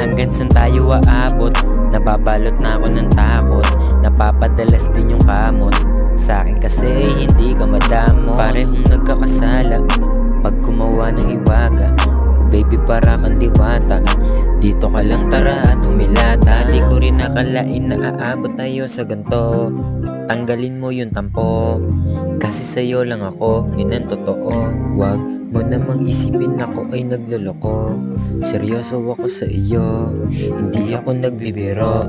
Hanggang saan tayo aabot? Nababalot na ako ng takot. Napapadalas din yung kamot sa akin kasi hindi ka madamot. Parehong nagkakasala pag gumawa ng hiwaga. Oh baby, para kang diwata. Dito ka lang, tara at humilata. Di ko rin nakalain na aabot tayo sa ganto. Tanggalin mo yung tampo, kasi sa'yo lang ako, yun ang totoo. Wag mo namang isipin ako ay nagloloko. Seryoso ako sa iyo, hindi ako nagbibiro.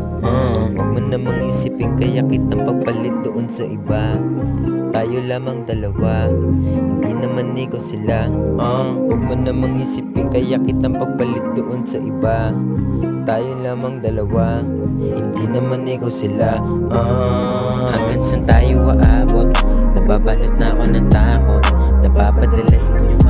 Wag mo namang isipin kaya kitang pagpalit doon sa iba. Tayo lamang dalawa, hindi naman ikaw sila. Wag mo namang isipin kaya kitang pagpalit doon sa iba. Tayo lamang dalawa, hindi naman ikaw sila. Hanggang saan tayo aabot? Nababalot na ako ng takot. Napapadalas na yung